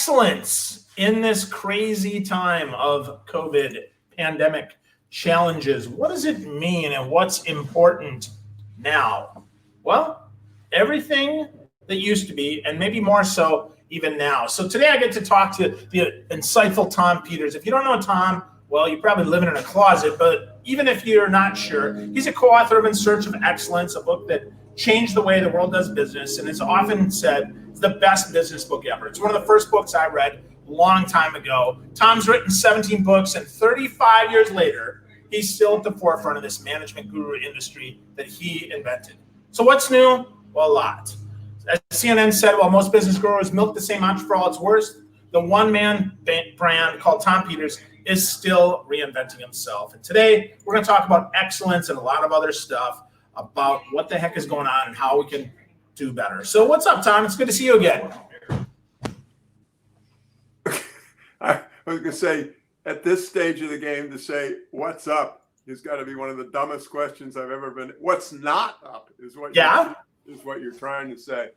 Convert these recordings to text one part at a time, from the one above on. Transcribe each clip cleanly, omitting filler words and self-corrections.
excellence in this crazy time of COVID pandemic challenges. What does it mean and what's important now? Well, everything that used to be, and maybe more so even now. So today I get to talk to the insightful Tom Peters. If you don't know Tom, well, you're probably living in a closet, but even if you're not sure, he's a co-author of In Search of Excellence, a book that changed the way the world does business, and it's often said it's the best business book ever. It's one of the first books I read a long time ago. Tom's written 17 books, and 35 years later, he's still at the forefront of this management guru industry that he invented. So what's new? Well, a lot. As CNN said, while most business gurus milk the same mantra for all its worst, the one-man brand called Tom Peters is still reinventing himself. And today, we're going to talk about excellence and a lot of other stuff about what the heck is going on and how we can do better. So what's up, Tom? It's good to see you again. I was going to say, at this stage of the game, to say, what's up, has got to be one of the dumbest questions I've ever been. What's not up is what you're trying to say.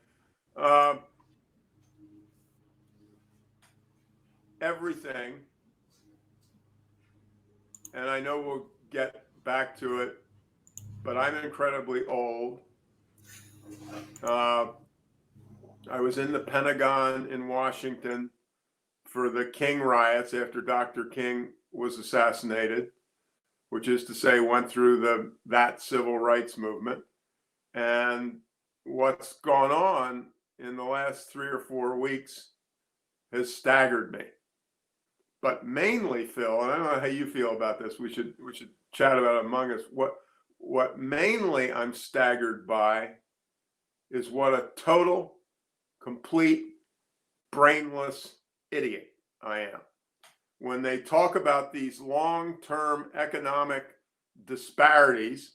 Everything, and I know we'll get back to it, but I'm incredibly old. I was in the Pentagon in Washington for the King riots after Dr. King was assassinated, which is to say went through that civil rights movement. And what's gone on in the last 3 or 4 weeks has staggered me. But mainly, Phil, and I don't know how you feel about this, we should chat about it among us. What mainly I'm staggered by is what a total, complete, brainless idiot I am. When they talk about these long-term economic disparities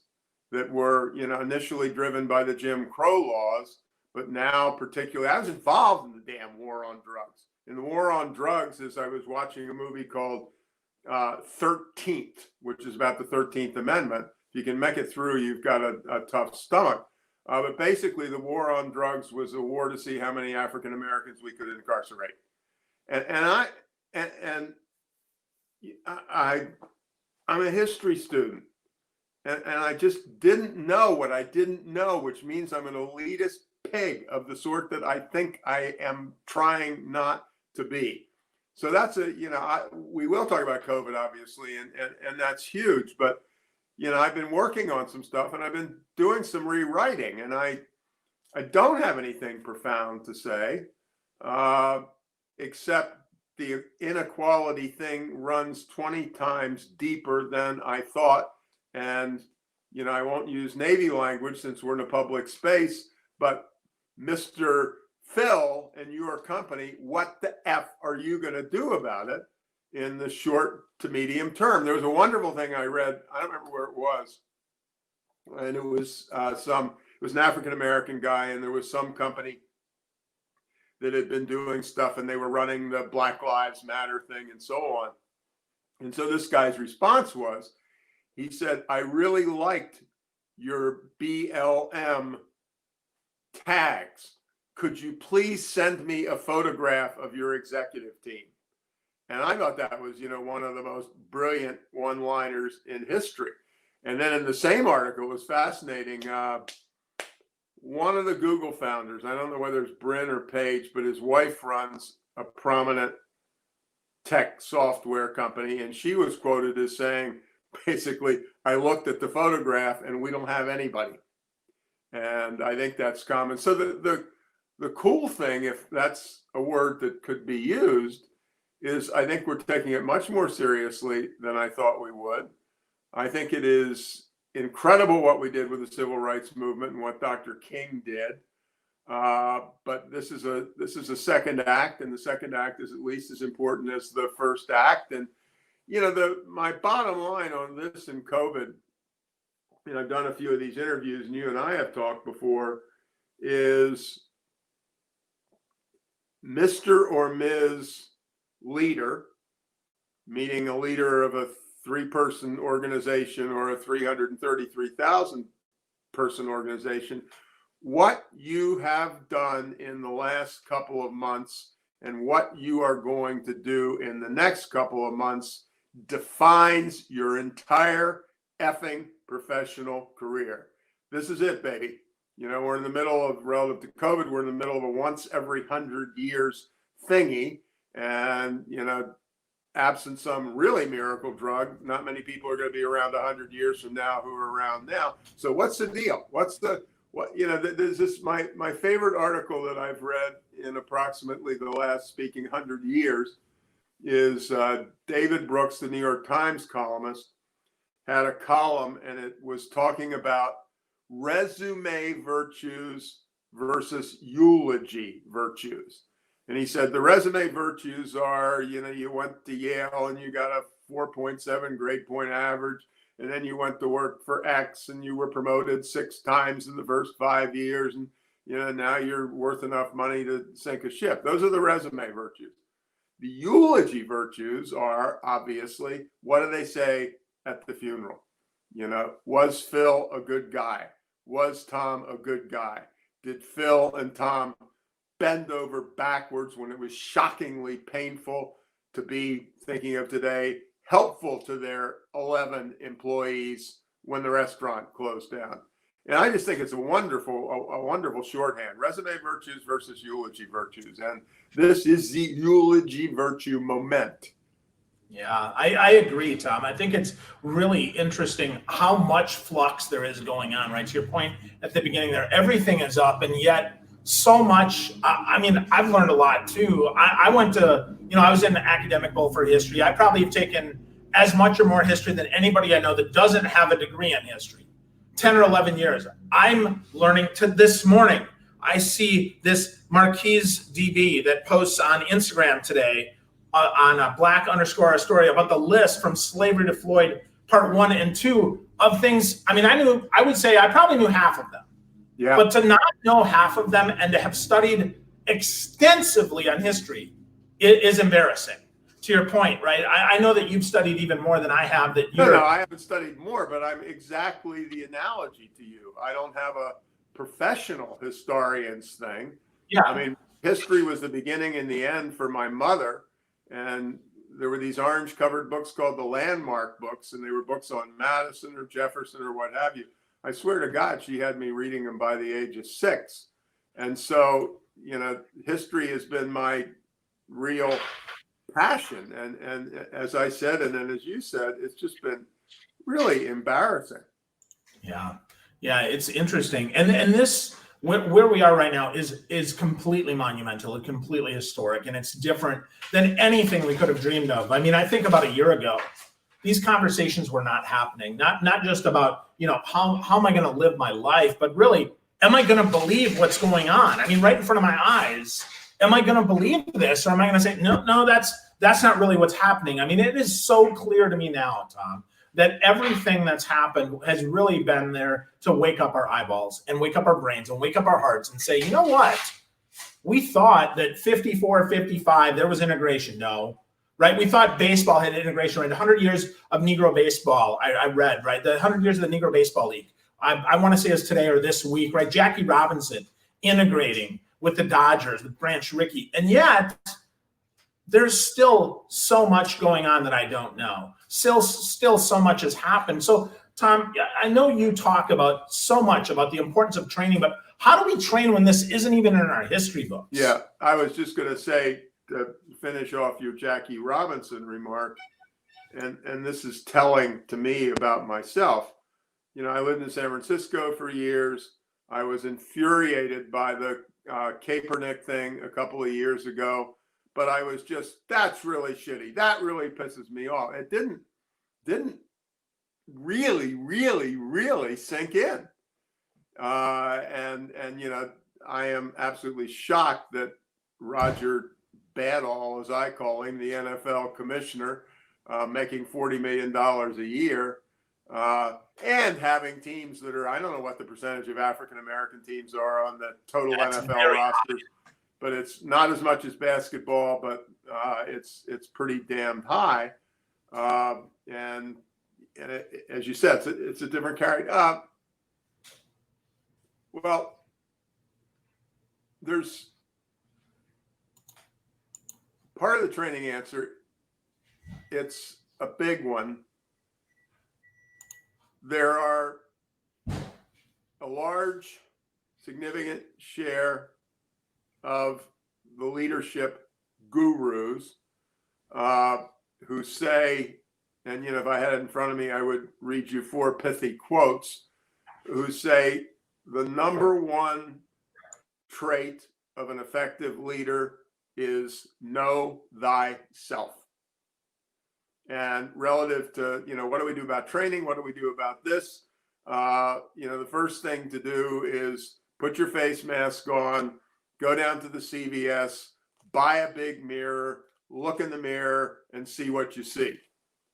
that were, initially driven by the Jim Crow laws, but now particularly, I was involved in the damn war on drugs. In the war on drugs, as I was watching a movie called 13th, which is about the 13th Amendment. If you can make it through, you've got a tough stomach. But basically, the war on drugs was a war to see how many African Americans we could incarcerate. I'm a history student, and I just didn't know what I didn't know, which means I'm an elitist pig of the sort that I think I am trying not to be. So that's we will talk about COVID, obviously, and that's huge. But I've been working on some stuff, and I've been doing some rewriting, and I don't have anything profound to say, except the inequality thing runs 20 times deeper than I thought. And I won't use Navy language since we're in a public space, but Mr. Phil and your company, what the F are you going to do about it in the short to medium term? There was a wonderful thing I read. I don't remember where it was. And it was it was an African-American guy, and there was some company that had been doing stuff, and they were running the Black Lives Matter thing and so on. And so this guy's response was, he said, I really liked your BLM tags. Could you please send me a photograph of your executive team? And I thought that was, one of the most brilliant one-liners in history. And then in the same article, it was fascinating. One of the Google founders, I don't know whether it's Bryn or Page, but his wife runs a prominent tech software company. And she was quoted as saying, basically, I looked at the photograph and we don't have anybody. And I think that's common. So the cool thing, if that's a word that could be used, is I think we're taking it much more seriously than I thought we would. I think it is incredible what we did with the civil rights movement and what Dr. King did. But this is a second act, and the second act is at least as important as the first act. And my bottom line on this and COVID, I've done a few of these interviews, and you and I have talked before, is Mr. or Ms. Leader, meaning a leader of a 3-person organization or a 333,000 person organization, what you have done in the last couple of months and what you are going to do in the next couple of months defines your entire effing professional career. This is it, baby. You know, we're in the middle of, relative to COVID, we're in the middle of a once every 100 years thingy. And, you know, absent some really miracle drug, not many people are going to be around 100 years from now who are around now. So what's the deal? There's this, my favorite article that I've read in approximately the last speaking 100 years is David Brooks, the New York Times columnist, had a column, and it was talking about resume virtues versus eulogy virtues. And he said the resume virtues are, you know, you went to Yale and you got a 4.7 grade point average, and then you went to work for X and you were promoted 6 times in the first 5 years, and you know now you're worth enough money to sink a ship. Those are the resume virtues. The eulogy virtues are obviously, what do they say at the funeral? You know, was Phil a good guy? Was Tom a good guy? Did Phil and Tom bend over backwards when it was shockingly painful to be, thinking of today, helpful to their 11 employees when the restaurant closed down? And I just think it's a wonderful shorthand. Resume virtues versus eulogy virtues. And this is the eulogy virtue moment. Yeah, I agree, Tom. I think it's really interesting how much flux there is going on, right? To your point at the beginning there, everything is up, and yet so much. I mean, I've learned a lot too. I went to, you know, I was in the academic bowl for history. I probably have taken as much or more history than anybody I know that doesn't have a degree in history. 10 or 11 years. I'm learning to this morning. I see this Marquise DB that posts on Instagram today on a black_ story about the list from Slavery to Floyd, part 1 and 2 of things. I mean, I would say I probably knew half of them. Yeah. But to not know half of them and to have studied extensively on history is embarrassing. To your point, right? I know that you've studied even more than I have. No, I haven't studied more, but I'm exactly the analogy to you. I don't have a professional historian's thing. Yeah. I mean, history was the beginning and the end for my mother. And there were these orange covered books called the landmark books, and they were books on Madison or Jefferson or what have you. I swear to God, she had me reading them by the age of 6. And so, you know, history has been my real passion. And as I said, and then as you said, it's just been really embarrassing. Yeah. Yeah, it's interesting. And this, where we are right now is completely monumental and completely historic, and it's different than anything we could have dreamed of. I mean, I think about a year ago, these conversations were not happening. Not just about, you know, how am I going to live my life, but really, am I going to believe what's going on? I mean, right in front of my eyes, am I going to believe this, or am I going to say, no, that's not really what's happening? I mean, it is so clear to me now, Tom, that everything that's happened has really been there to wake up our eyeballs and wake up our brains and wake up our hearts and say, you know what? We thought that 54, 55, there was integration. No, right? We thought baseball had integration, right? 100 years of Negro baseball, I read, right? The 100 years of the Negro Baseball League. I want to say it's today or this week, right? Jackie Robinson integrating with the Dodgers, with Branch Rickey. And yet, there's still so much going on that I don't know. Still so much has happened. So, Tom, I know you talk about so much about the importance of training, but how do we train when this isn't even in our history books? Yeah, I was just going to say, to finish off your Jackie Robinson remark, and this is telling to me about myself. You know, I lived in San Francisco for years. I was infuriated by the Kaepernick thing a couple of years ago. But I was just, that's really shitty. That really pisses me off. It didn't really sink in. And you know, I am absolutely shocked that Roger Badall, as I call him, the NFL commissioner, making $40 million a year, and having teams that are, I don't know what the percentage of African-American teams are on the total NFL rosters. But it's not as much as basketball, but it's pretty damn high. And as you said, it's a different carry. Well, there's part of the training answer, it's a big one. There are a large, significant share of the leadership gurus who say, and if I had it in front of me, I would read you 4 pithy quotes, who say the number one trait of an effective leader is know thyself. And relative to, what do we do about training? What do we do about this? The first thing to do is put your face mask on, go down to the CVS, buy a big mirror, look in the mirror and see what you see.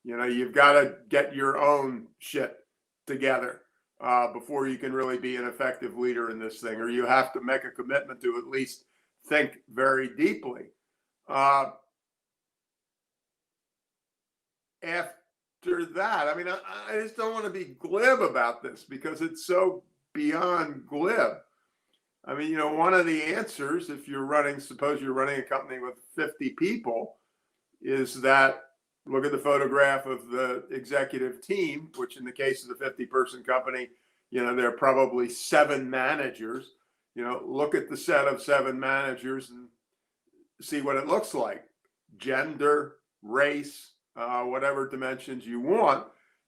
You've got to get your own shit together before you can really be an effective leader in this thing, or you have to make a commitment to at least think very deeply. After that, I just don't want to be glib about this because it's so beyond glib. One of the answers, if suppose you're running a company with 50 people, is that look at the photograph of the executive team, which in the case of the 50-person company, there are probably 7 managers. Look at the set of 7 managers and see what it looks like. Gender, race, whatever dimensions you want,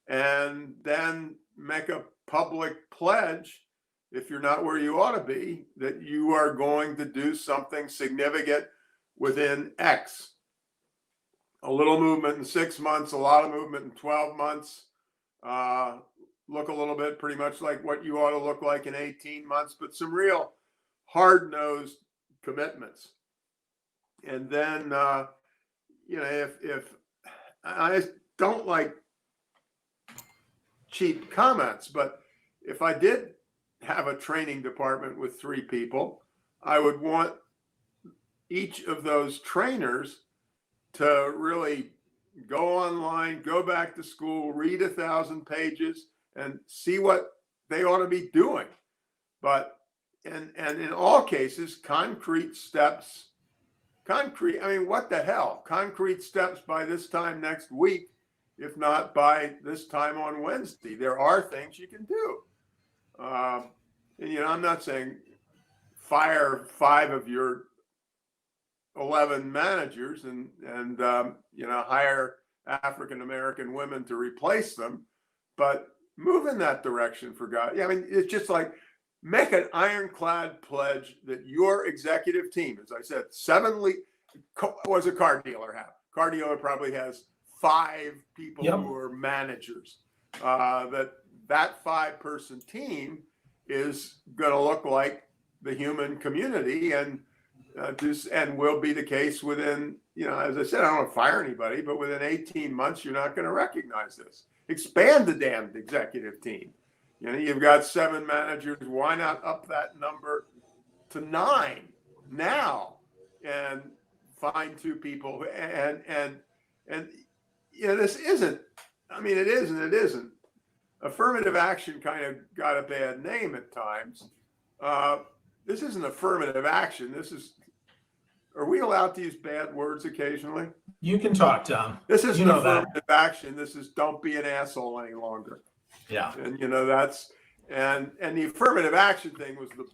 and then make a public pledge, if you're not where you ought to be, that you are going to do something significant within X. A little movement in 6 months, a lot of movement in 12 months. Look a little bit pretty much like what you ought to look like in 18 months, but some real hard-nosed commitments. And then, if I don't like cheap comments, but if I did have a training department with 3 people, I would want each of those trainers to really go online, go back to school, read 1,000 pages and see what they ought to be doing. But, and in all cases, concrete steps, what the hell? Concrete steps by this time next week, if not by this time on Wednesday. There are things you can do. I'm not saying fire 5 of your 11 managers and hire African-American women to replace them, but move in that direction for God. It's just like make an ironclad pledge that your executive team, as I said, 7 what does a car dealer have? Car dealer probably has 5 people who are managers. That 5-person team is going to look like the human community, and will be the case within, as I said, I don't want to fire anybody, but within 18 months, you're not going to recognize this. Expand the damned executive team. You've got 7 managers. Why not up that number to 9 now and find 2 people? And this isn't, it is and it isn't. Affirmative action kind of got a bad name at times. This isn't affirmative action. Are we allowed to use bad words occasionally? You can talk, Tom. This isn't affirmative action. This is don't be an asshole any longer. Yeah. And that's and the affirmative action thing was the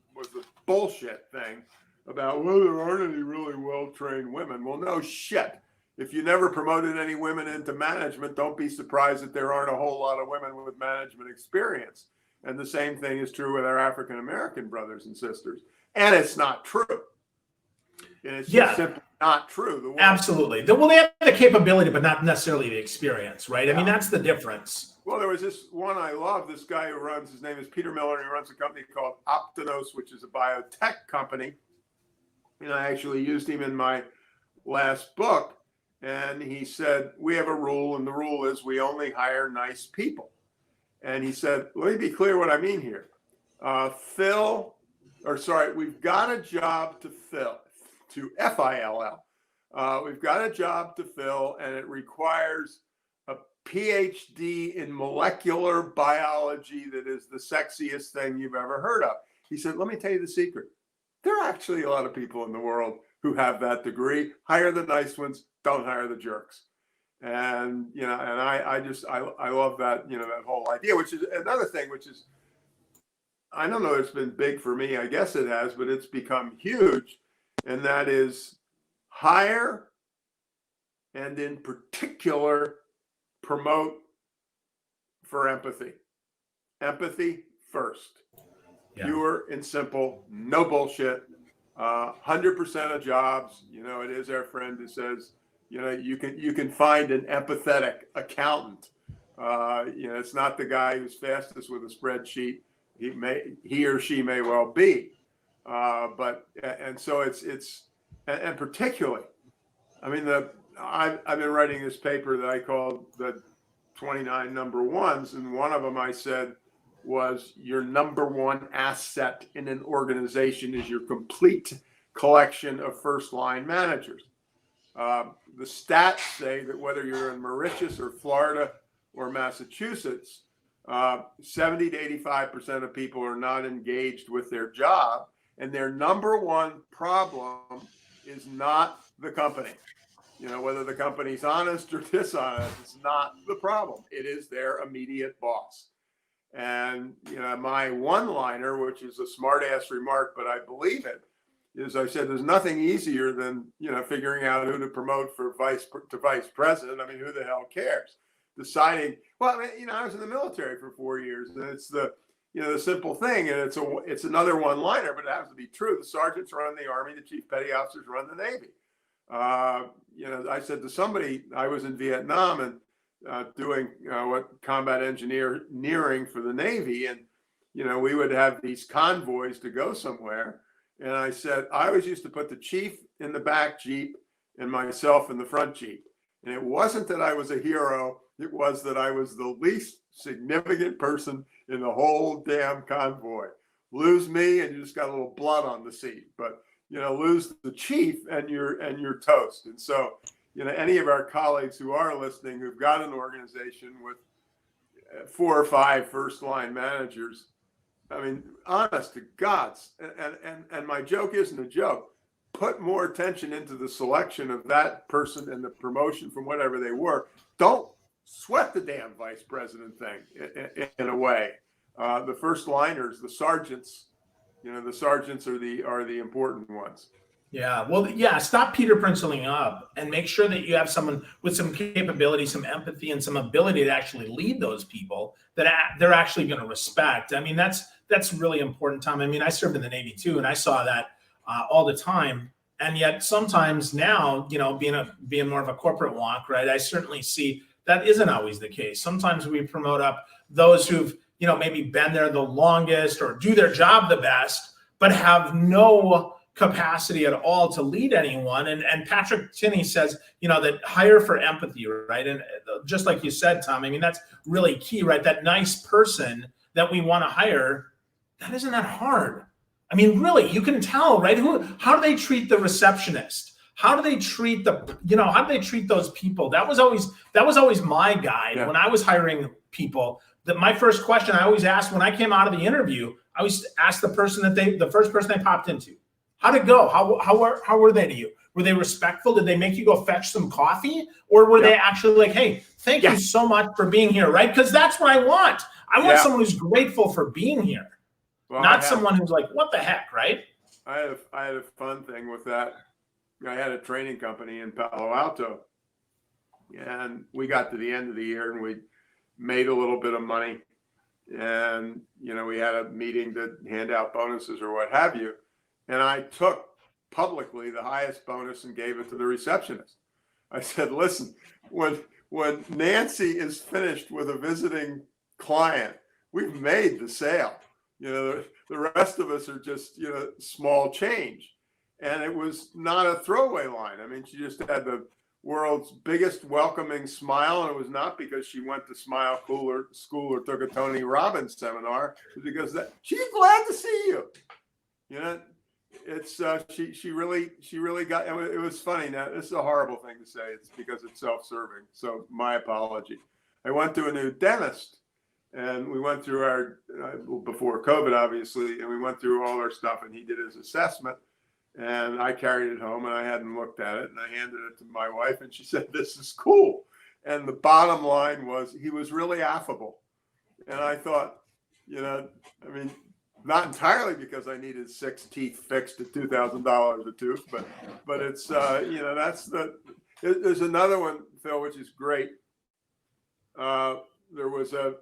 bullshit thing about, well, there aren't any really well-trained women. Well, no shit. If you never promoted any women into management, don't be surprised that there aren't a whole lot of women with management experience. And the same thing is true with our African-American brothers and sisters. And it's not true. And it's just simply not true. Absolutely. Well, they have the capability, but not necessarily the experience, right? Yeah. That's the difference. Well, there was this one I love. This guy who his name is Peter Miller, and he runs a company called Optinos, which is a biotech company. And I actually used him in my last book. And he said, we have a rule, and the rule is we only hire nice people. And he said, let me be clear what I mean here. We've got a job to fill, F-I-L-L. We've got a job to fill, and it requires a PhD in molecular biology that is the sexiest thing you've ever heard of. He said, let me tell you the secret. There are actually a lot of people in the world who have that degree. Hire the nice ones, don't hire the jerks. And, you know, and I love that, you know, that whole idea, which is another thing, which is, I don't know, it's been big for me. I guess it has, but it's become huge. And that is hire and in particular promote for empathy. Empathy first. Yeah. Pure and simple, no bullshit. 100% of jobs, you know, it is our friend who says, you know, you can find an empathetic accountant. You know, it's not the guy who's fastest with a spreadsheet. He or she may well be, and so it's particularly, I mean, I've been writing this paper that I called the 29 number ones, and one of them I said was your number one asset in an organization is your complete collection of first line managers. The stats say that whether you're in Mauritius or Florida or Massachusetts, 70 to 85% of people are not engaged with their job, and their number one problem is not the company. You know, whether the company's honest or dishonest, it's not the problem. It is their immediate boss. And, you know, my one-liner, which is a smart-ass remark, but I believe it, is I said there's nothing easier than, you know, figuring out who to promote for vice president. I mean, who the hell cares? Deciding, well, I mean, you know, I was in the military for 4 years, and it's the, you know, the simple thing, and it's another one-liner, but it happens to be true. The sergeants run the Army, the chief petty officers run the Navy. You know, I said to somebody, I was in Vietnam and doing what combat engineering for the Navy, and you know, we would have these convoys to go somewhere, and I said I always used to put the chief in the back Jeep and myself in the front Jeep, and it wasn't that I was a hero, it was that I was the least significant person in the whole damn convoy. Lose me and you just got a little blood on the seat, but you know, lose the chief and you're toast. And so, you know, any of our colleagues who are listening, who've got an organization with 4 or 5 first line managers, I mean, honest to God, and my joke isn't a joke. Put more attention into the selection of that person and the promotion from whatever they were. Don't sweat the damn vice president thing in a way. The first liners, the sergeants, you know, the sergeants are the important ones. Yeah. Well, yeah. Stop Peter Princeling up and make sure that you have someone with some capability, some empathy, and some ability to actually lead those people that they're actually going to respect. I mean, that's really important, Tom. I mean, I served in the Navy too, and I saw that all the time. And yet sometimes now, you know, being more of a corporate wonk, right? I certainly see that isn't always the case. Sometimes we promote up those who've, you know, maybe been there the longest or do their job the best, but have no capacity at all to lead anyone. And Patrick Tinney says, you know, that hire for empathy, right? And just like you said, Tom, I mean, that's really key, right? That nice person that we want to hire, that isn't that hard. I mean, really, you can tell, right? How do they treat the receptionist? How do they treat how do they treat those people? That was always my guide when I was hiring people. That my first question I always asked when I came out of the interview, I always asked the first person they popped into, how'd it go? How were they to you? Were they respectful? Did they make you go fetch some coffee? Or were they actually like, hey, thank you so much for being here, right? Because that's what I want. I want someone who's grateful for being here, not someone who's like, what the heck, right? I had a fun thing with that. I had a training company in Palo Alto, and we got to the end of the year and we made a little bit of money, and you know, we had a meeting to hand out bonuses or what have you, and I took publicly the highest bonus and gave it to the receptionist. I said, listen, when Nancy is finished with a visiting client, we've made the sale. You know, the rest of us are just, you know, small change. And it was not a throwaway line. I mean, she just had the world's biggest welcoming smile, and it was not because she went to Smile School or took a Tony Robbins seminar. It was because she's glad to see you. You know, it's she really got. It was funny. Now this is a horrible thing to say. It's because it's self-serving. So my apology. I went to a new dentist, and we went through our before COVID, obviously, and we went through all our stuff, and he did his assessment. And I carried it home and I hadn't looked at it, and I handed it to my wife and she said, "This is cool." And the bottom line was he was really affable. And I thought, I mean, not entirely because I needed 6 teeth fixed at $2,000 a tooth, but it's there's another one, Phil, which is great. There was a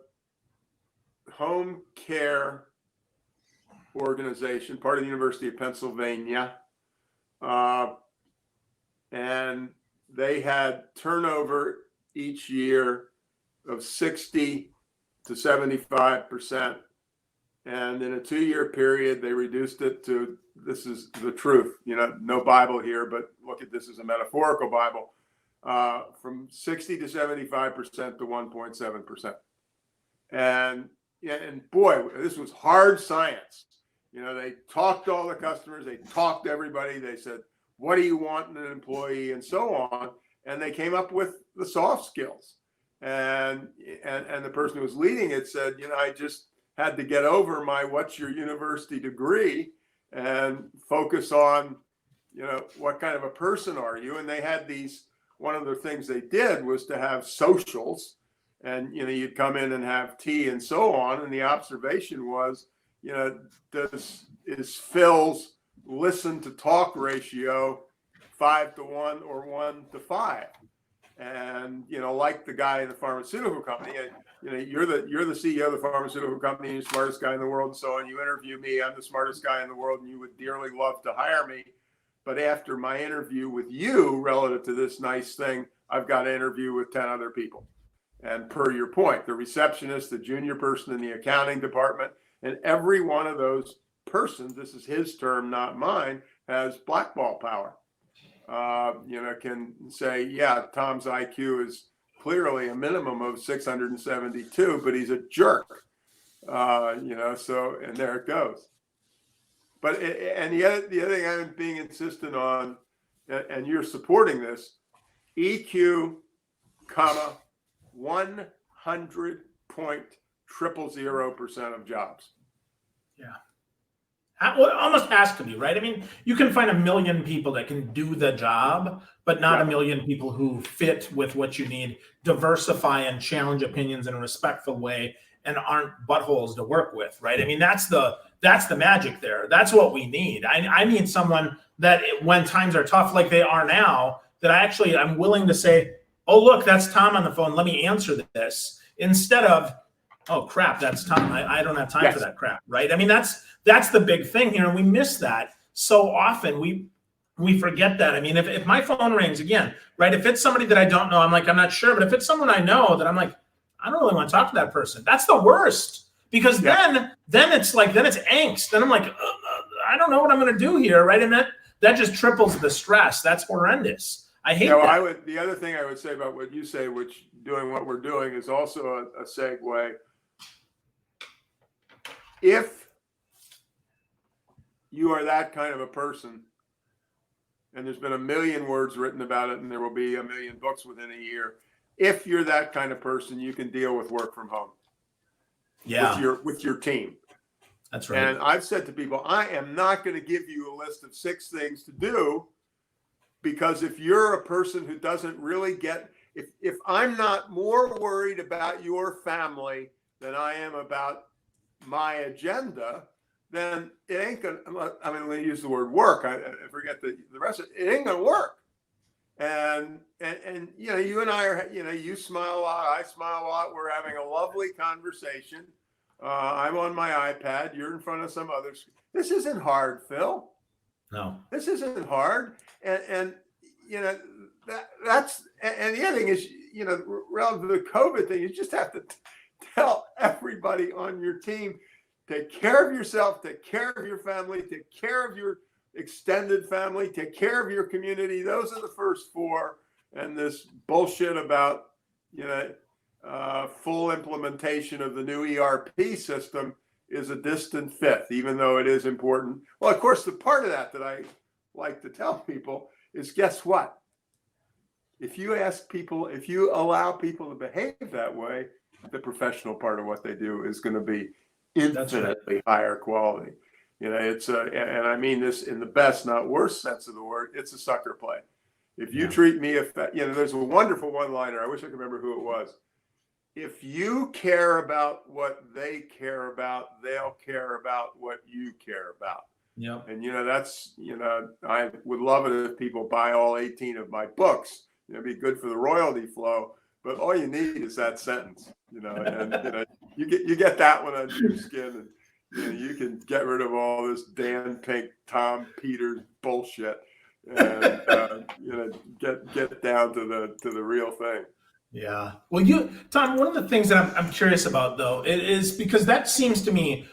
home care organization, part of the University of Pennsylvania, and they had turnover each year of 60 to 75%. And in a 2-year period, they reduced it to, this is the truth, no Bible here, but look at this as a metaphorical Bible, from 60 to 75% to 1.7%. And boy, this was hard science. They talked to all the customers, they talked to everybody, they said, "What do you want in an employee?" and so on. And they came up with the soft skills. And the person who was leading it said, "I just had to get over my what's your university degree and focus on, what kind of a person are you?" And they had one of the things they did was to have socials, and, you'd come in and have tea and so on. And the observation was, is Phil's listen to talk ratio 5 to 1 or 1 to 5? And, like the guy in the pharmaceutical company, you're the CEO of the pharmaceutical company, you're the smartest guy in the world, and so on. You interview me, I'm the smartest guy in the world, and you would dearly love to hire me. But after my interview with you relative to this nice thing, I've got to interview with 10 other people. And per your point, the receptionist, the junior person in the accounting department, and every one of those persons, this is his term, not mine, has blackball power. Can say, yeah, Tom's IQ is clearly a minimum of 672, but he's a jerk. So, and there it goes. But, and the other thing I'm being insistent on, and you're supporting this, EQ, 100.000% of jobs. Yeah. Well, it almost has to be, right? I mean, you can find 1 million people that can do the job, but not 1 million people who fit with what you need, diversify and challenge opinions in a respectful way, and aren't buttholes to work with, right? I mean, that's the magic there. That's what we need. I need someone that when times are tough like they are now, that I'm willing to say, "Oh, look, that's Tom on the phone. Let me answer this," instead of, "Oh crap, that's Tom. I don't have time for that crap," right? I mean, that's the big thing here, and we miss that so often. We forget that. I mean, if my phone rings again, right? If it's somebody that I don't know, I'm like, I'm not sure. But if it's someone I know, that I'm like, I don't really want to talk to that person. That's the worst, because then it's angst. Then I'm like, I don't know what I'm going to do here, right? And that just triples the stress. That's horrendous. I hate that. The other thing I would say about what you say, which doing what we're doing, is also a segue. If you are that kind of a person, and there's been 1 million words written about it, and there will be 1 million books within a year. If you're that kind of person, you can deal with work from home. Yeah. With your team. That's right. And I've said to people, I am not going to give you a list of 6 things to do, because if you're a person who doesn't really get, if I'm not more worried about your family than I am about my agenda, then it ain't gonna, I'm going to use the word work. I forget the rest of it. It ain't going to work. And you and I are, you smile a lot, I smile a lot. We're having a lovely conversation. I'm on my iPad. You're in front of some others. This isn't hard, Phil. No, this isn't hard. And that's, and the other thing is, relative to the COVID thing, you just have to tell everybody on your team, take care of yourself, take care of your family, take care of your extended family, take care of your community. Those are the first 4. And this bullshit about, full implementation of the new ERP system is a distant 5th, even though it is important. Well, of course, the part of that I like to tell people is, guess what? If you allow people to behave that way, the professional part of what they do is going to be infinitely higher quality. It's and I mean this in the best, not worst sense of the word. It's a sucker play. If you Yeah. treat me, there's a wonderful one-liner. I wish I could remember who it was. If you care about what they care about, they'll care about what you care about. Yeah. And, that's, I would love it if people buy all 18 of my books. It'd be good for the royalty flow. But all you need is that sentence, and you get that one under your skin, and you can get rid of all this Dan Pink, Tom Peters bullshit, and get down to the real thing. Yeah. Well, Tom, one of the things that I'm curious about, though, is because that seems to me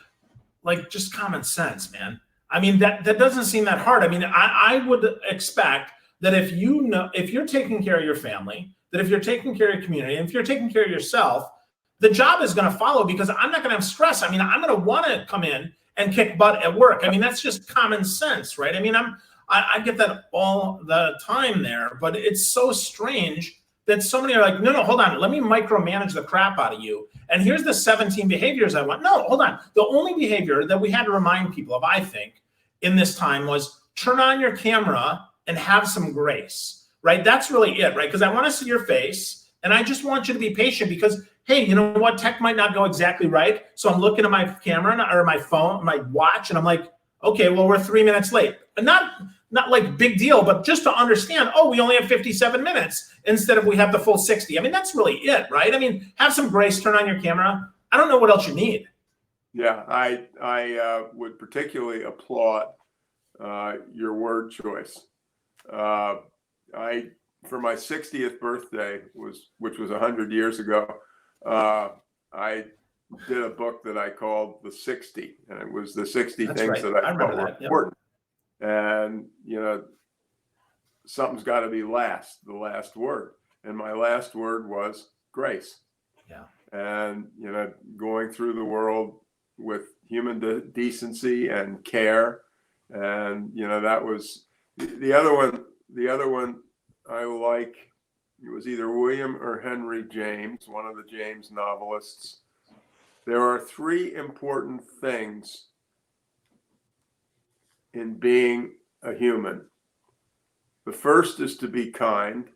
like just common sense, man. I mean, that doesn't seem that hard. I mean, I would expect that if you're taking care of your family, that if you're taking care of your community, and if you're taking care of yourself, the job is going to follow, because I'm not going to have stress. I mean, I'm going to want to come in and kick butt at work. I mean, that's just common sense, right? I mean, I get that all the time there, but it's so strange that so many are like, no, hold on, let me micromanage the crap out of you. And here's the 17 behaviors I want. No, hold on. The only behavior that we had to remind people of, I think, in this time was turn on your camera and have some grace, right? That's really it, right? Because I want to see your face, and I just want you to be patient because, hey, you know what? Tech might not go exactly right. So I'm looking at my camera or my phone, my watch, and I'm like, okay, well, we're 3 minutes late. And not like big deal, but just to understand, oh, we only have 57 minutes instead of we have the full 60. I mean, that's really it, right? I mean, have some grace, turn on your camera. I don't know what else you need. Yeah, I would particularly applaud your word choice. For my 60th birthday, which was 100 years ago, I did a book that I called The 60, and it was the 60 That's things right. that I thought were Yep. important. And, something's got to be the last word. And my last word was grace. Yeah. And, going through the world with human decency and care. And, that was the other one. The other one I like, it was either William or Henry James, one of the James novelists. There are three important things in being a human. The first is to be kind.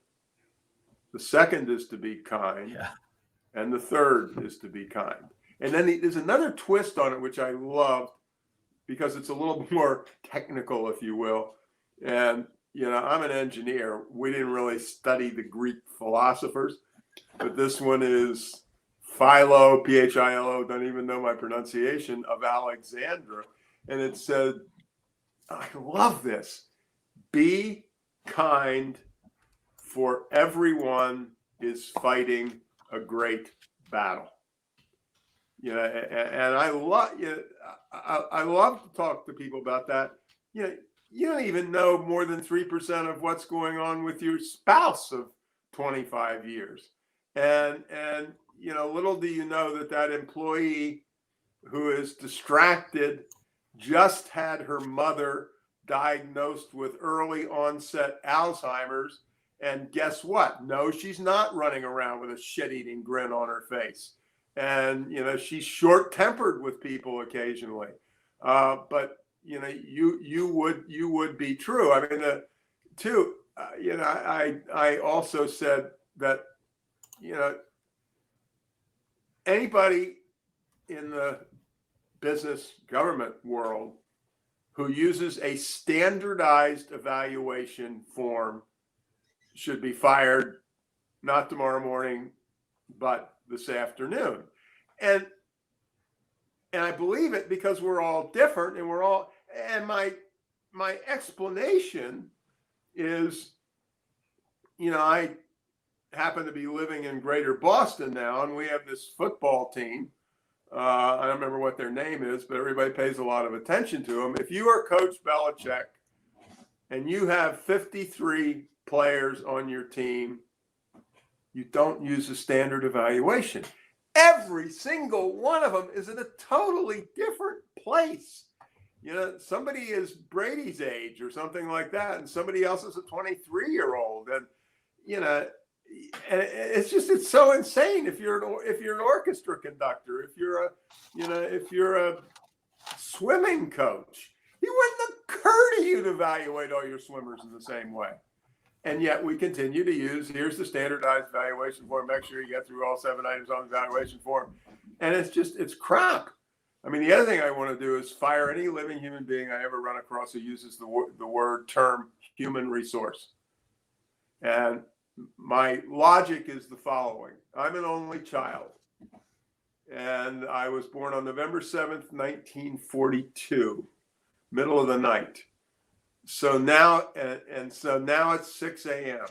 The second is to be kind. Yeah. And the third is to be kind. And then there's another twist on it, which I love because it's a little more technical, if you will. And, I'm an engineer. We didn't really study the Greek philosophers, but this one is Philo, Philo, don't even know my pronunciation, of Alexandria. And it said, I love this. Be kind, for everyone is fighting a great battle. And I love to talk to people about that. You don't even know more than 3% of what's going on with your spouse of 25 years. And little do you know that employee who is distracted just had her mother diagnosed with early onset Alzheimer's. And guess what? No, she's not running around with a shit-eating grin on her face. And, she's short-tempered with people occasionally. But, you would be true. I mean, I also said that, anybody in the business government world who uses a standardized evaluation form should be fired, not tomorrow morning, but this afternoon. And I believe it because we're all different, and my explanation is, I happen to be living in Greater Boston now, and we have this football team. I don't remember what their name is, but everybody pays a lot of attention to them. If you are Coach Belichick and you have 53 players on your team, you don't use a standard evaluation. Every single one of them is in a totally different place. Somebody is Brady's age or something like that, and somebody else is a 23-year-old. And, and it's so insane. If you're an orchestra conductor, if you're a swimming coach. He wouldn't occur to you to evaluate all your swimmers in the same way. And yet we continue to use, here's the standardized evaluation form, make sure you get through all 7 items on the evaluation form. And it's crap. I mean, the other thing I want to do is fire any living human being I ever run across who uses the term human resource. And my logic is the following. I'm an only child. And I was born on November 7th, 1942, middle of the night. So now, so now it's 6 a.m.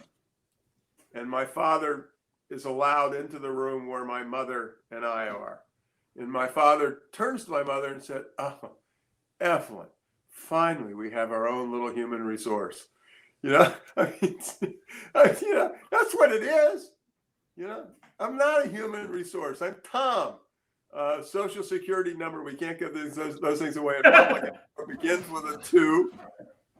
And my father is allowed into the room where my mother and I are. And my father turns to my mother and said, "Oh, Evelyn, finally we have our own little human resource." You know, I mean, you know, that's what it is. You know, I'm not a human resource. I'm Tom. Social security number. We can't give those things away in public. It begins with a 2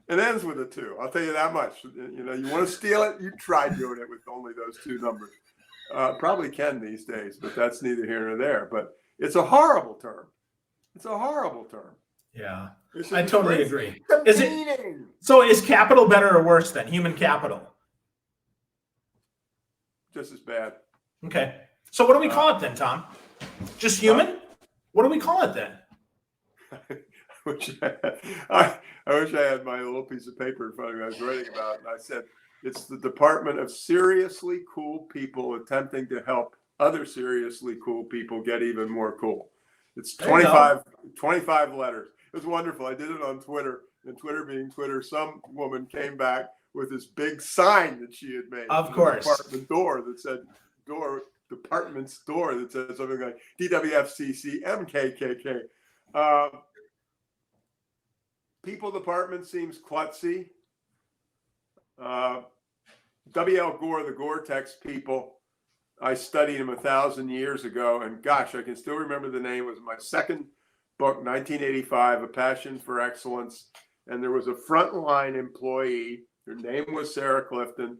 and ends with a 2. I'll tell you that much. You know, you want to steal it? You try doing it with only those 2 numbers. Probably can these days, but that's neither here nor there. But it's a horrible term. It's a horrible term. Yeah, I totally agree. Is it? So is capital better or worse than human capital? Just as bad. Okay. So what do we call it then, Tom? Just human? What do we call it then? I wish I had my little piece of paper in front of me I was writing about, and I said, it's the department of seriously cool people attempting to help other seriously cool people get even more cool. It's 25 letters. It was wonderful. I did it on Twitter, and Twitter being Twitter, some woman came back with this big sign that she had made. Of course. Department door that said, department's door that says something like DWFCC MKKK. People department seems klutzy. W.L. Gore, the Gore-Tex people, I studied him 1,000 years ago, and gosh, I can still remember the name. It was my second book, 1985, A Passion for Excellence, and there was a frontline employee. Her name was Sarah Clifton.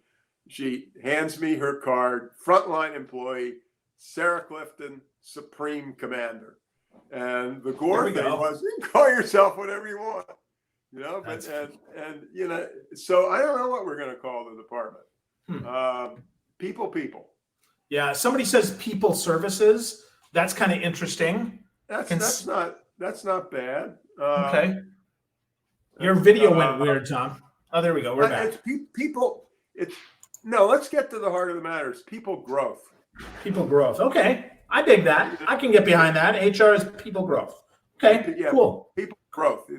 She hands me her card, frontline employee, Sarah Clifton, Supreme Commander. And the Gore thing was, you can call yourself whatever you want, you know. But and you know, so I don't know what we're going to call the department. People. Yeah, somebody says people services. That's kind of interesting. That's not bad. Okay. Your video went weird, Tom. Oh, there we go. We're back. Let's get to the heart of the matter. It's people growth. People growth. Okay. I dig that. I can get behind that. HR is people growth. Okay, yeah, cool. People growth.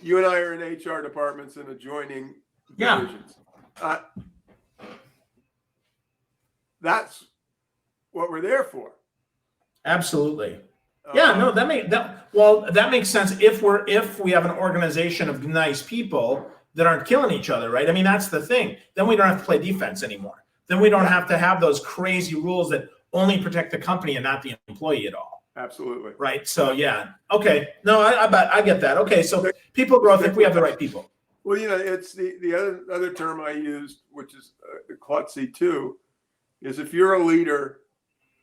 You and I are in HR departments and adjoining divisions. That's what we're there for. Absolutely. Yeah, no, that makes sense if we have an organization of nice people that aren't killing each other, right? I mean, that's the thing. Then we don't have to play defense anymore. Then we don't have to have those crazy rules that only protect the company and not the employee at all. Absolutely. Right. So yeah. Okay. No, I get that. Okay. So people growth if we have the right people. Well, you know, it's the other term I used, which is klutzy too, is if you're a leader,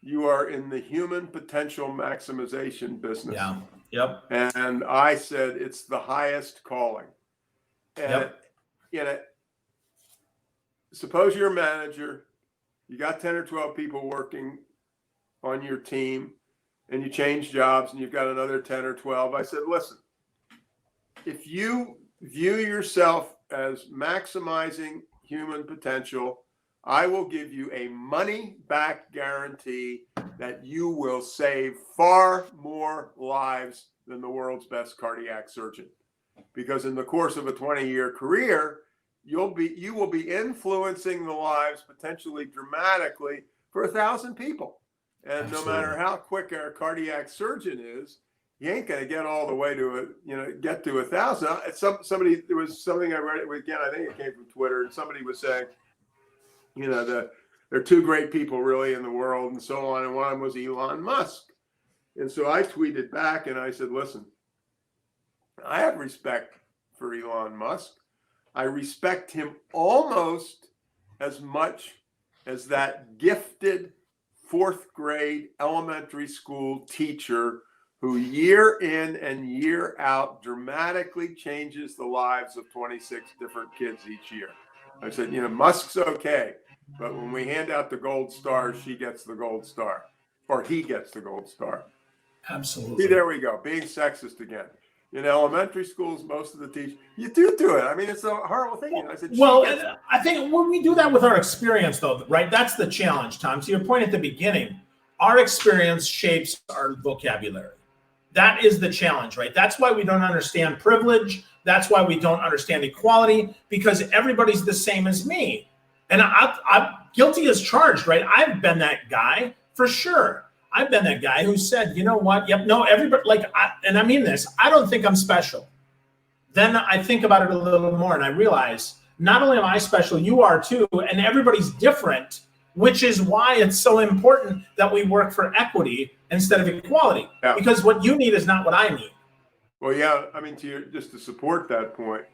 you are in the human potential maximization business. Yeah. Yep. And I said it's the highest calling. And you know, suppose you're a manager, you got 10 or 12 people working on your team, and you change jobs and you've got another 10 or 12. I said, listen, if you view yourself as maximizing human potential, I will give you a money back guarantee that you will save far more lives than the world's best cardiac surgeon. Because in the course of a 20-year career, you will be influencing the lives potentially dramatically for 1,000 people. And Absolutely. No matter how quick our cardiac surgeon is, you ain't going to get all the way to get to 1,000. There was something I read again. I think it came from Twitter, and somebody was saying, there are 2 great people really in the world, and so on. And one of them was Elon Musk. And so I tweeted back and I said, listen, I have respect for Elon Musk. I respect him almost as much as that gifted 4th grade elementary school teacher who year in and year out dramatically changes the lives of 26 different kids each year. I said, Musk's okay, but when we hand out the gold stars, she gets the gold star, or he gets the gold star. Absolutely. See, there we go, being sexist again. In elementary schools, most of the teachers, you do it. I mean, it's a horrible thing. I said, well, I think when we do that with our experience, though, right, that's the challenge, Tom. To your point at the beginning, our experience shapes our vocabulary. That is the challenge, right? That's why we don't understand privilege. That's why we don't understand equality, because everybody's the same as me. And I'm guilty as charged, right? I've been that guy for sure. I've been that guy who said, you know what? Yep, no, everybody, and I mean this, I don't think I'm special. Then I think about it a little more and I realize not only am I special, you are too, and everybody's different, which is why it's so important that we work for equity instead of equality. Yeah. Because what you need is not what I need. Well, yeah, I mean, just to support that point,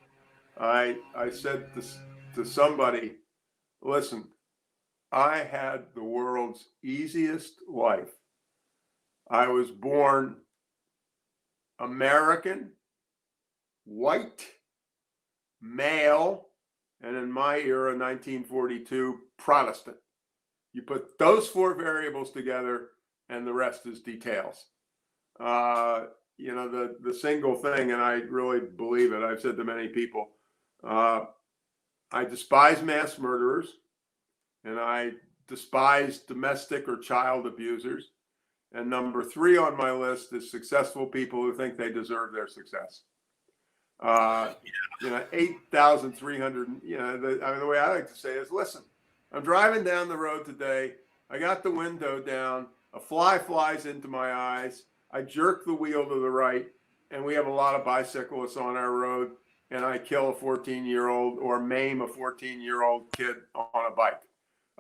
I said to somebody, listen, I had the world's easiest life. I was born American, white, male, and in my era, 1942, Protestant. You put those four variables together and the rest is details. The single thing, and I really believe it, I've said to many people, I despise mass murderers and I despise domestic or child abusers. And number 3 on my list is successful people who think they deserve their success. 8,300, the way I like to say is, listen, I'm driving down the road today. I got the window down. A fly flies into my eyes. I jerk the wheel to the right, and we have a lot of bicyclists on our road, and I kill a 14-year-old or maim a 14-year-old kid on a bike.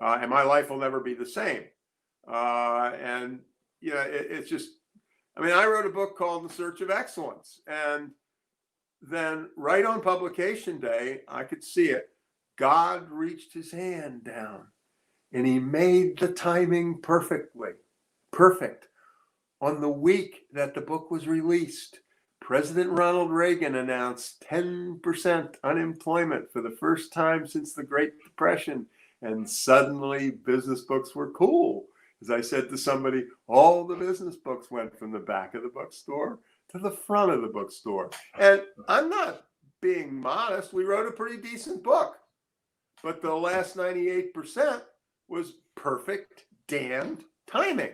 And my life will never be the same. It's just, I wrote a book called In Search of Excellence. And then right on publication day, I could see it. God reached his hand down and he made the timing perfect. On the week that the book was released, President Ronald Reagan announced 10% unemployment for the first time since the Great Depression. And suddenly business books were cool. As I said to somebody, all the business books went from the back of the bookstore to the front of the bookstore. And I'm not being modest. We wrote a pretty decent book. But the last 98% was perfect damned timing.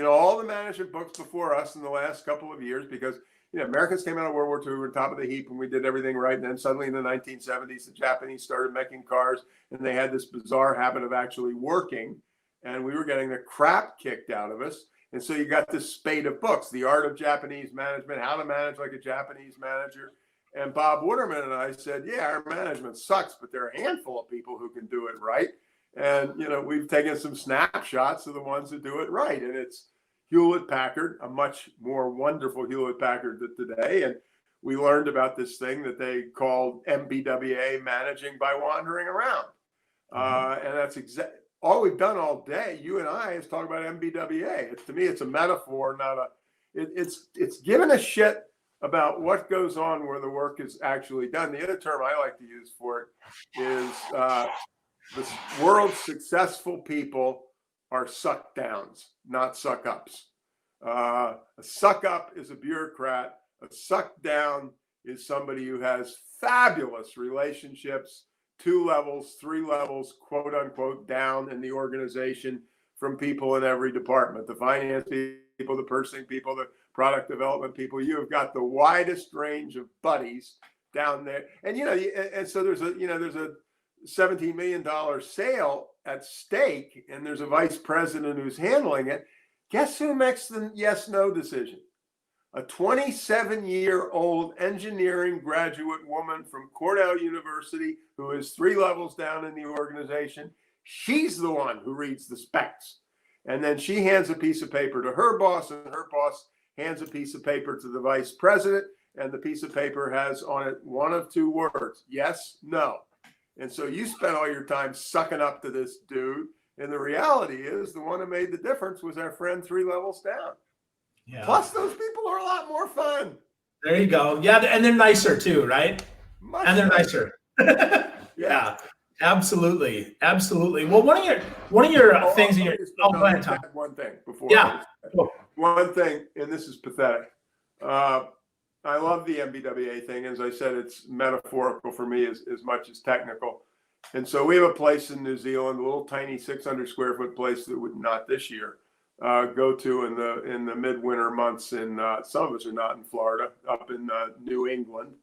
All the management books before us in the last couple of years, because Americans came out of World War II, we were top of the heap and we did everything right. And then suddenly in the 1970s, the Japanese started making cars and they had this bizarre habit of actually working. And we were getting the crap kicked out of us. And so you got this spate of books, The Art of Japanese Management, How to Manage Like a Japanese Manager. And Bob Wooderman and I said, yeah, our management sucks, but there are a handful of people who can do it right. And, we've taken some snapshots of the ones who do it right. And it's Hewlett-Packard, a much more wonderful Hewlett-Packard than today. And we learned about this thing that they called MBWA, managing by wandering around. And that's exactly all we've done all day. You and I is talk about MBWA. To me, it's a metaphor, not it's giving a shit about what goes on where the work is actually done. The other term I like to use for it is the world's successful people are suck downs, not suck ups. A suck up is a bureaucrat. A suck down is somebody who has fabulous relationships, 2 levels, 3 levels, quote unquote, down in the organization from people in every department, the finance people, the purchasing people, the product development people. You have got the widest range of buddies down there. And, and so there's a $17 million sale at stake and there's a vice president who's handling it. Guess who makes the yes-no decision? A 27-year-old engineering graduate woman from Cornell University who is 3 levels down in the organization. She's the one who reads the specs. And then she hands a piece of paper to her boss, and her boss hands a piece of paper to the vice president. And the piece of paper has on it one of 2 words, yes, no. And so you spent all your time sucking up to this dude. And the reality is the one who made the difference was our friend 3 levels down. Yeah. Plus, those people are a lot more fun. There you go. Yeah, and they're nicer too, right? Much And they're nicer. nicer. Yeah, absolutely, absolutely. Well, one of your things in your go ahead, Tom. One thing before. Yeah. Cool. One thing, and this is pathetic. I love the MBWA thing. As I said, it's metaphorical for me as much as technical. And so we have a place in New Zealand, a little tiny 600 square foot place that would not this year go to in the midwinter months. In some of us are not in Florida, up in New England.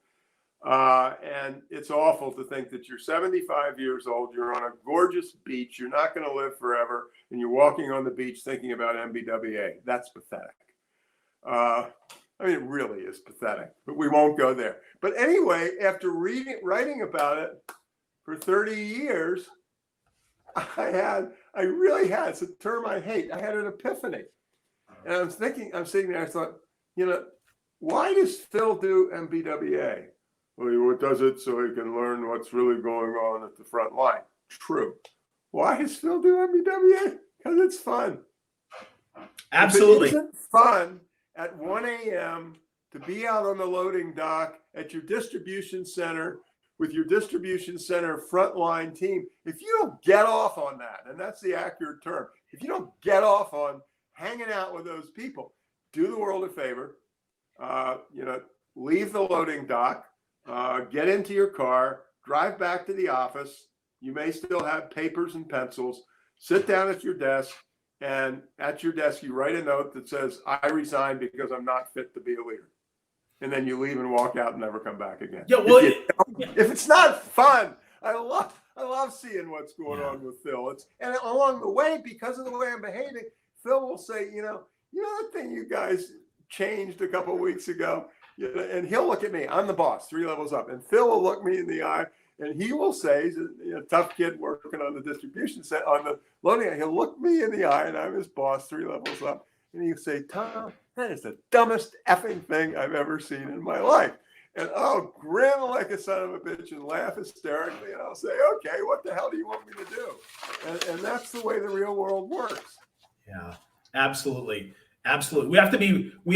And it's awful to think that you're 75 years old, you're on a gorgeous beach, you're not going to live forever, and you're walking on the beach thinking about MBWA. That's pathetic. I mean, it really is pathetic, but we won't go there. But anyway, after writing about it for 30 years, I really had, it's a term I hate, I had an epiphany. And I'm sitting there, I thought, why does Phil do MBWA? Well, he does it so he can learn what's really going on at the front line. True. Why does Phil do MBWA? Because it's fun. Absolutely. If it isn't fun at 1 a.m. to be out on the loading dock at your distribution center with your distribution center frontline team, if you don't get off on that, and that's the accurate term, if you don't get off on hanging out with those people, do the world a favor, leave the loading dock, get into your car, drive back to the office. You may still have papers and pencils. Sit down at your desk, and at your desk, you write a note that says, I resign because I'm not fit to be a leader. And then you leave and walk out and never come back again. Yeah, well, if it's not fun, I love seeing what's going on with Phil. And along the way, because of the way I'm behaving, Phil will say, that thing you guys changed a couple of weeks ago. And he'll look at me. I'm the boss, 3 levels up. And Phil will look me in the eye, and he will say, he's a tough kid working on the distribution set, on the loading. He'll look me in the eye, and I'm his boss, 3 levels up. And he'll say, Tom, that is the dumbest effing thing I've ever seen in my life. And I'll grin like a son of a bitch and laugh hysterically. And I'll say, okay, what the hell do you want me to do? And that's the way the real world works. Yeah, absolutely. Absolutely. We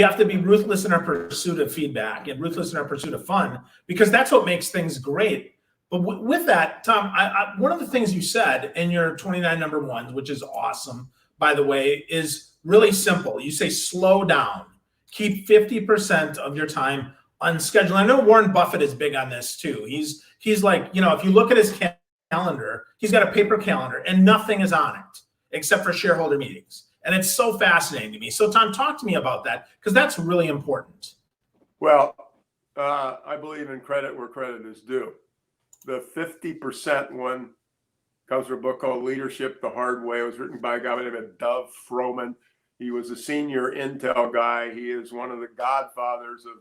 have to be ruthless in our pursuit of feedback and ruthless in our pursuit of fun, because that's what makes things great. But with that, Tom, one of the things you said in your 29 number ones, which is awesome, by the way, is really simple. You say slow down. Keep 50% of your time unscheduled. I know Warren Buffett is big on this too. He's like, if you look at his calendar, he's got a paper calendar and nothing is on it except for shareholder meetings. And it's so fascinating to me. So Tom, talk to me about that, because that's really important. Well, I believe in credit where credit is due. The 50% one comes from a book called Leadership the Hard Way. It was written by a guy named Dov Froman. He was a senior Intel guy. He is one of the godfathers of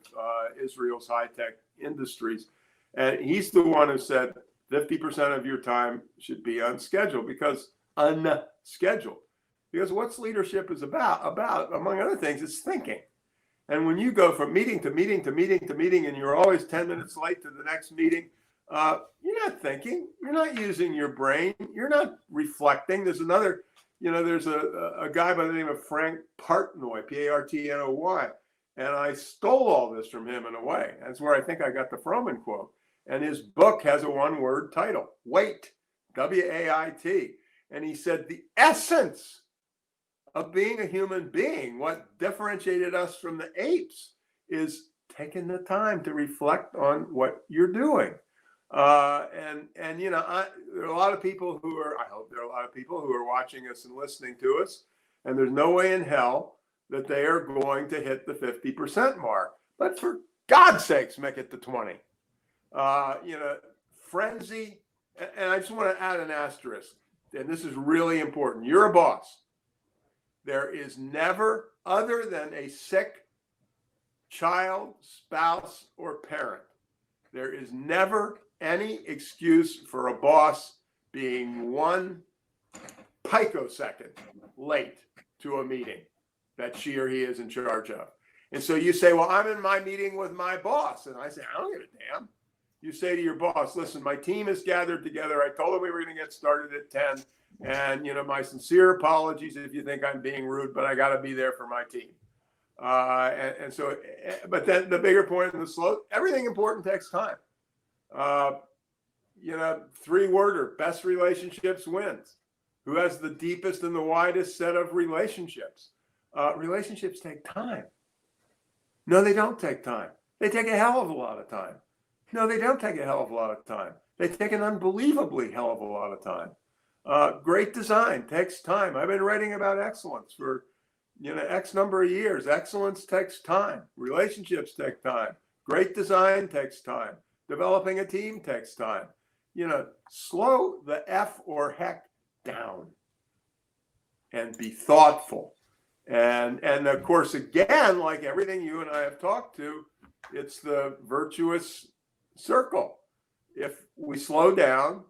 Israel's high-tech industries. And he's the one who said 50% of your time should be unscheduled, because what's leadership is about, among other things, is thinking. And when you go from meeting to meeting to meeting to meeting, and you're always 10 minutes late to the next meeting, you're not thinking, you're not using your brain, you're not reflecting. There's another, there's a guy by the name of Frank Partnoy, Partnoy, and I stole all this from him in a way. That's where I think I got the Froman quote. And his book has a one-word title, WAIT, W-A-I-T. And he said the essence of being a human being, what differentiated us from the apes, is taking the time to reflect on what you're doing. There are a lot of people who are, I hope there are a lot of people who are watching us and listening to us, and there's no way in hell that they are going to hit the 50% mark. But for God's sakes, make it to 20. Frenzy, and I just want to add an asterisk, and this is really important. You're a boss. There is never, other than a sick child, spouse, or parent, there is never any excuse for a boss being 1 picosecond late to a meeting that she or he is in charge of. And so you say, well, I'm in my meeting with my boss. And I say, I don't give a damn. You say to your boss, listen, my team is gathered together. I told them we were going to get started at 10. And, my sincere apologies if you think I'm being rude, but I got to be there for my team. And so, but then the bigger point in the slow, everything important takes time. 3-worder, best relationships wins. Who has the deepest and the widest set of relationships? Relationships take time. No, they don't take time. They take a hell of a lot of time. No, they don't take a hell of a lot of time. They take an unbelievably hell of a lot of time. Great design takes time. I've been writing about excellence for X number of years. Excellence takes time. Relationships take time. Great design takes time. Developing a team takes time. Slow the F or heck down and be thoughtful. And of course, again, like everything you and I have talked to, it's the virtuous circle. If we slow down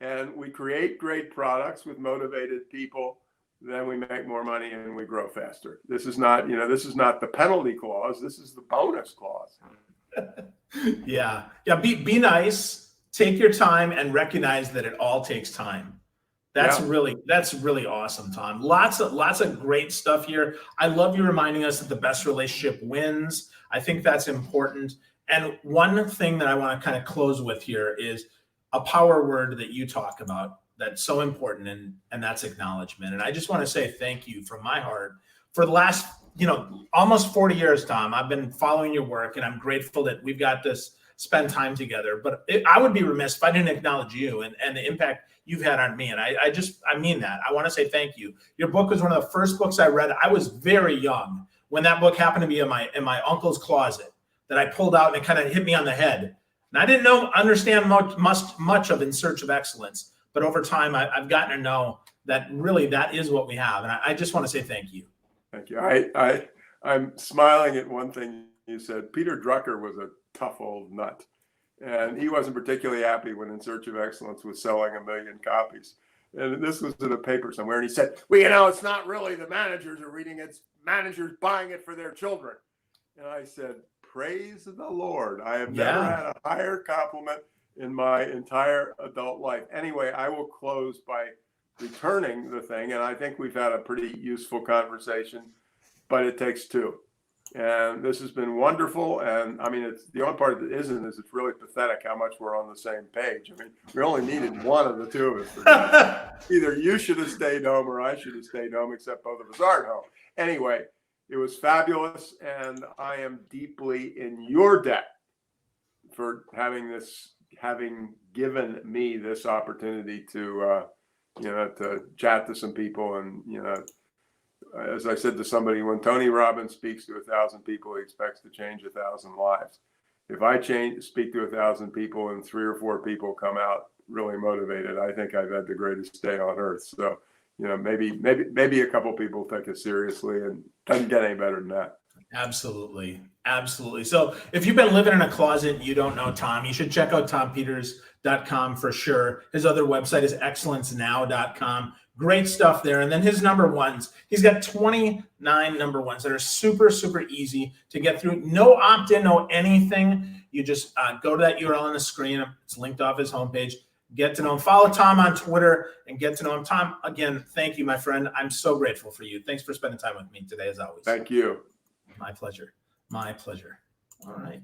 and we create great products with motivated people, then we make more money and we grow faster. This is not the penalty clause. This is the bonus clause. Yeah. Be nice, take your time, and recognize that it all takes time. That's really awesome, Tom. Lots of great stuff here. I love you reminding us that the best relationship wins. I think that's important. And one thing that I want to kind of close with here is a power word that you talk about that's so important, and that's acknowledgement. And I just want to say thank you from my heart for the last, almost 40 years, Tom. I've been following your work, and I'm grateful that we've got this spend time together. But I would be remiss if I didn't acknowledge you and the impact you've had on me. And I mean that. I want to say thank you. Your book was one of the first books I read. I was very young when that book happened to be in my uncle's closet that I pulled out, and it kind of hit me on the head. And I didn't understand much of In Search of Excellence. But over time, I've gotten to know that really that is what we have. And I just want to say thank you. Thank you. I'm smiling at one thing you said. Peter Drucker was a tough old nut. And he wasn't particularly happy when In Search of Excellence was selling 1 million copies. And this was in a paper somewhere. And he said, well, it's not really the managers are reading it. It's managers buying it for their children. And I said, praise the Lord. I have never had a higher compliment in my entire adult life. Anyway, I will close by returning the thing. And I think we've had a pretty useful conversation, but it takes two. And this has been wonderful. And I mean, it's the only part that isn't is it's really pathetic how much we're on the same page. I mean, we only needed one of the two of us. Either you should have stayed home or I should have stayed home, except both of us aren't home. Anyway, it was fabulous. And I am deeply in your debt for having given me this opportunity to chat to some people. And, as I said to somebody, when Tony Robbins speaks to 1,000 people, he expects to change 1,000 lives. If I speak to 1,000 people and 3 or 4 people come out really motivated, I think I've had the greatest day on earth. So, maybe a couple people take it seriously, and doesn't get any better than that. Absolutely. So if you've been living in a closet and you don't know Tom, you should check out tompeters.com for sure. His other website is excellencenow.com. Great stuff there. And then his number ones, he's got 29 number ones that are super, super easy to get through. No opt-in, no anything. You just go to that URL on the screen. It's linked off his homepage. Get to know him. Follow Tom on Twitter and get to know him. Tom, again, thank you, my friend. I'm so grateful for you. Thanks for spending time with me today, as always. Thank you. My pleasure. All right.